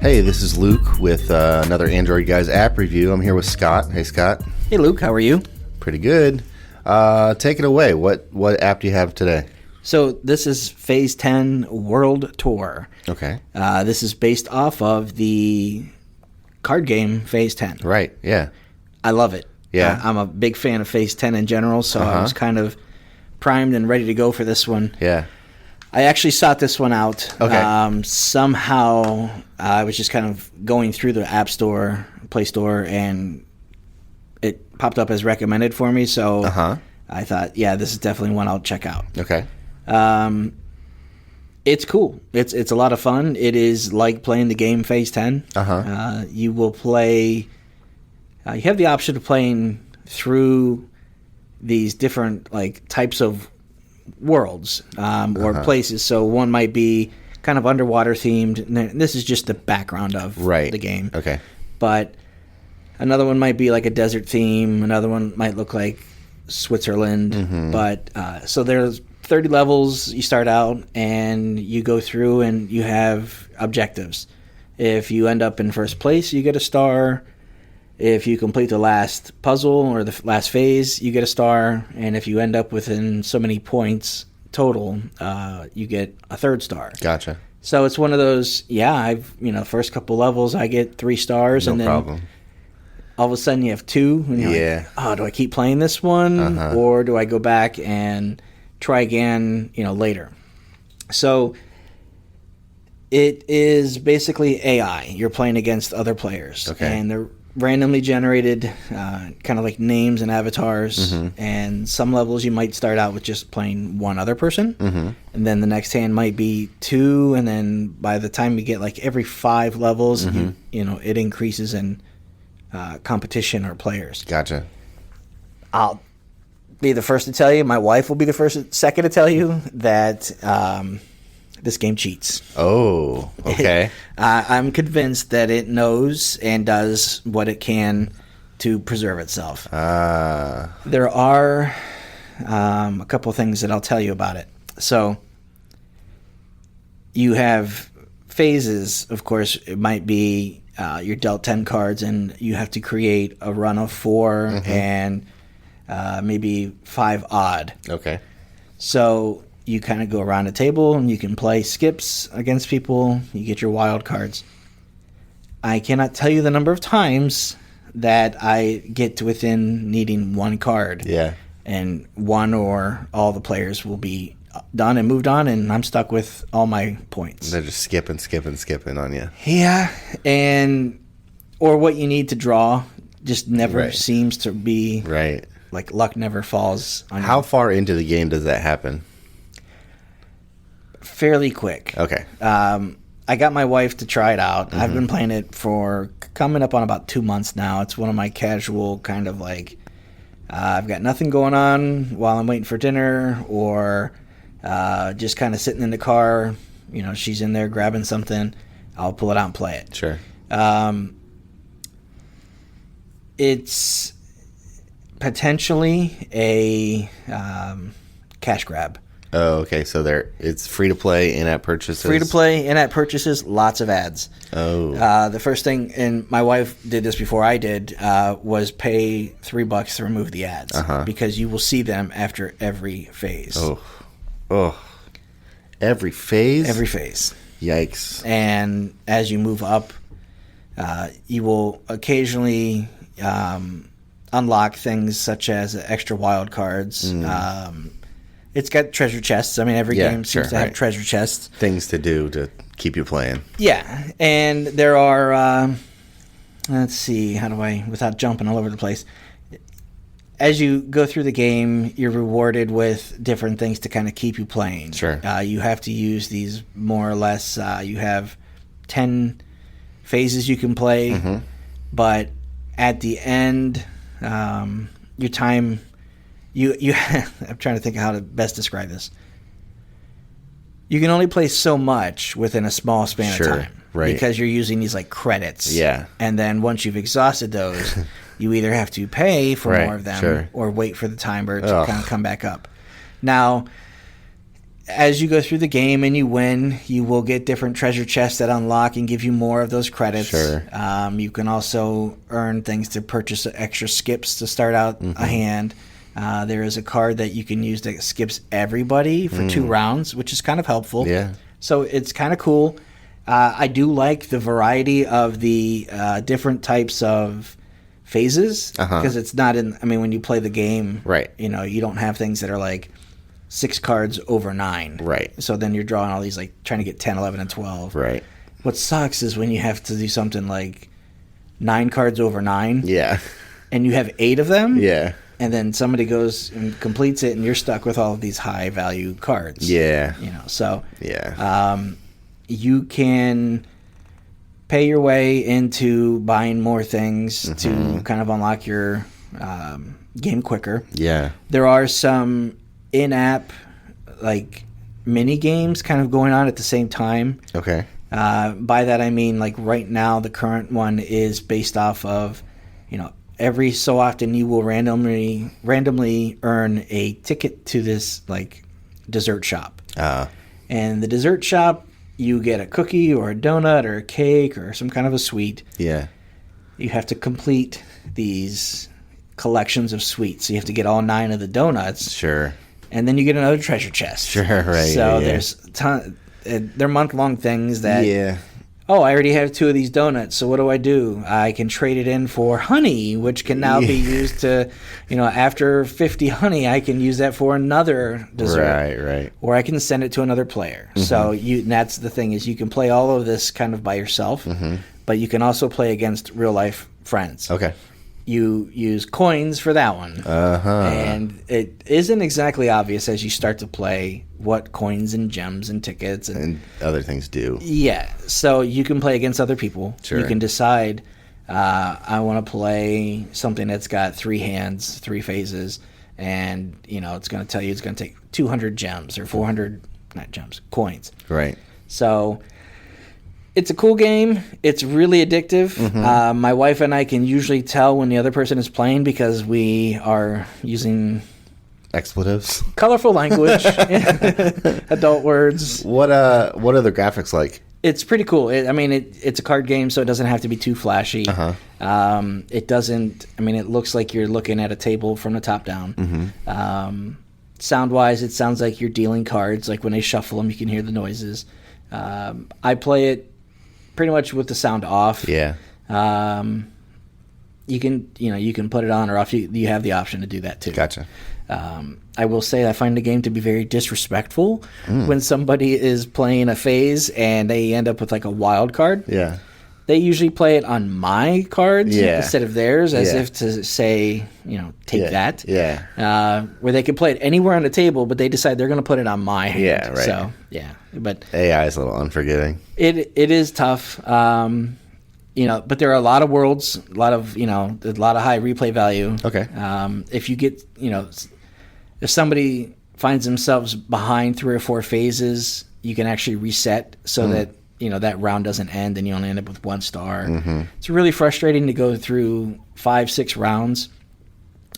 Hey, this is Luke with another Android Guys app review. I'm here with Scott. Hey, Scott. Hey, Luke. How are you? Pretty good. Take it away. What app do you have today? So this is Phase 10 World Tour. Okay. This is based off of the card game Phase 10. Right. Yeah. I love it. Yeah. I'm a big fan of Phase 10 in general, so I was kind of primed and ready to go for this one. Yeah. I actually sought this one out. Okay. Somehow, I was just kind of going through the App Store, Play Store, and it popped up as recommended for me. So I thought, yeah, this is definitely one I'll check out. Okay. It's cool. It's a lot of fun. It is like playing the game Phase 10. You will play. You have the option of playing through these different types of worlds or places. So one might be kind of underwater themed. And this is just the background of the game. Okay. But another one might be like a desert theme. Another one might look like Switzerland. But so there's 30 levels. You start out and you go through and you have objectives. If you end up in first place, you get a star. If you complete the last puzzle or the last phase, you get a star. And if you end up within so many points total, you get a third star. Gotcha. So it's one of those, first couple levels, I get 3 stars. No problem. All of a sudden you have 2. And you're like, oh, do I keep playing this one? Or do I go back and try again, later? So it is basically AI. You're playing against other players. Okay. And they're randomly generated, kind of like names and avatars. And some levels you might start out with just playing one other person. And then the next hand might be 2. And then by the time you get every 5 levels, it increases in competition or players. Gotcha. I'll be the first to tell you, my wife will be the second to tell you that this game cheats. Oh, okay. I'm convinced that it knows and does what it can to preserve itself. There are a couple of things that I'll tell you about it. So you have phases, of course. It might be you're dealt 10 cards and you have to create a run of 4 and maybe 5 odd. Okay. So you kind of go around a table and you can play skips against people. You get your wild cards. I cannot tell you the number of times that I get to within needing 1 card. Yeah. And one or all the players will be done and moved on, and I'm stuck with all my points. They're just skipping on you. Yeah. Or what you need to draw just never seems to be. Right. Like luck never falls on you. How far into the game does that happen? Fairly quick. Okay. I got my wife to try it out. I've been playing it for coming up on about 2 months now. It's one of my casual kind of I've got nothing going on while I'm waiting for dinner, or just kind of sitting in the car. She's in there grabbing something. I'll pull it out and play it. Sure. It's potentially a cash grab. Oh, okay. So it's free to play, in-app purchases. Free to play, in-app purchases, lots of ads. Oh. The first thing, and my wife did this before I did, was pay $3 to remove the ads because you will see them after every phase. Oh. Every phase? Every phase. Yikes. And as you move up, you will occasionally unlock things such as extra wild cards. It's got treasure chests. I mean, every game seems to have treasure chests. Things to do to keep you playing. Yeah. And there are, let's see, how do I, without jumping all over the place. As you go through the game, you're rewarded with different things to kind of keep you playing. Sure. You have to use these more or less. You have 10 phases you can play, but at the end, your time... I'm trying to think of how to best describe this. You can only play so much within a small span of time. Right. Because you're using these credits. Yeah. And then once you've exhausted those, you either have to pay for more of them or wait for the timer to kind of come back up. Now, as you go through the game and you win, you will get different treasure chests that unlock and give you more of those credits. Sure. You can also earn things to purchase extra skips to start out a hand. There is a card that you can use that skips everybody for 2 rounds, which is kind of helpful. Yeah. So it's kind of cool. I do like the variety of the different types of phases because it's not in. I mean, when you play the game, right? You know, you don't have things that are like 6 cards over 9, right? So then you're drawing all these like trying to get 10, 11, and 12, right? What sucks is when you have to do something like 9 cards over 9, yeah, and you have 8 of them, yeah. And then somebody goes and completes it, and you're stuck with all of these high value cards. Yeah. You know, so yeah. You can pay your way into buying more things to kind of unlock your game quicker. Yeah. There are some in-app like mini games kind of going on at the same time. Okay. By that I mean like right now the current one is based off of, you know, every so often you will randomly earn a ticket to this like dessert shop. And the dessert shop, you get a cookie or a donut or a cake or some kind of a sweet. Yeah. You have to complete these collections of sweets. So you have to get all 9 of the donuts. Sure. And then you get another treasure chest. Sure, right. So yeah. there's they're month-long things that... Yeah. Oh, I already have 2 of these donuts, so what do? I can trade it in for honey, which can now be used to, you know, after 50 honey, I can use that for another dessert. Right, right. Or I can send it to another player. So that's the thing is you can play all of this kind of by yourself, but you can also play against real-life friends. Okay. You use coins for that one. And it isn't exactly obvious as you start to play what coins and gems and tickets and other things do. Yeah. So you can play against other people. Sure. You can decide, I want to play something that's got 3 hands, 3 phases, and, you know, it's going to tell you it's going to take 200 gems or 400, not gems, coins. Right. So... it's a cool game. It's really addictive. My wife and I can usually tell when the other person is playing because we are using expletives, colorful language, adult words. What are the graphics like? It's pretty cool. It's a card game, so it doesn't have to be too flashy. It doesn't. I mean, it looks like you're looking at a table from the top down. Sound-wise, it sounds like you're dealing cards. Like when they shuffle them, you can hear the noises. I play it pretty much with the sound off. Yeah. You can put it on or off. You have the option to do that too. Gotcha. I will say I find the game to be very disrespectful when somebody is playing a phase and they end up with like a wild card. Yeah. They usually play it on my cards instead of theirs, as if to say, you know, take that. Yeah. Where they could play it anywhere on the table, but they decide they're going to put it on my hand. Yeah, right. So, yeah. But AI is a little unforgiving. It is tough. You know, but there are a lot of worlds, a lot of high replay value. Okay. If you get, you know, if somebody finds themselves behind 3 or 4 phases, you can actually reset so that, you know, that round doesn't end and you only end up with 1 star. It's really frustrating to go through 5, 6 rounds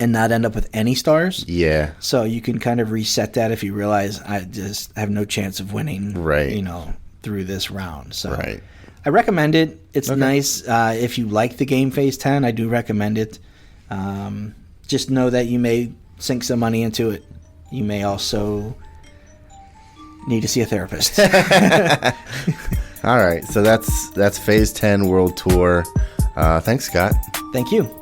and not end up with any stars. Yeah. So you can kind of reset that if you realize I just have no chance of winning, right, you know, through this round. So right. I recommend it. It's nice. If you like the game Phase 10, I do recommend it. Just know that you may sink some money into it. You may also need to see a therapist. All right. So that's Phase 10 World Tour. Thanks, Scott. Thank you.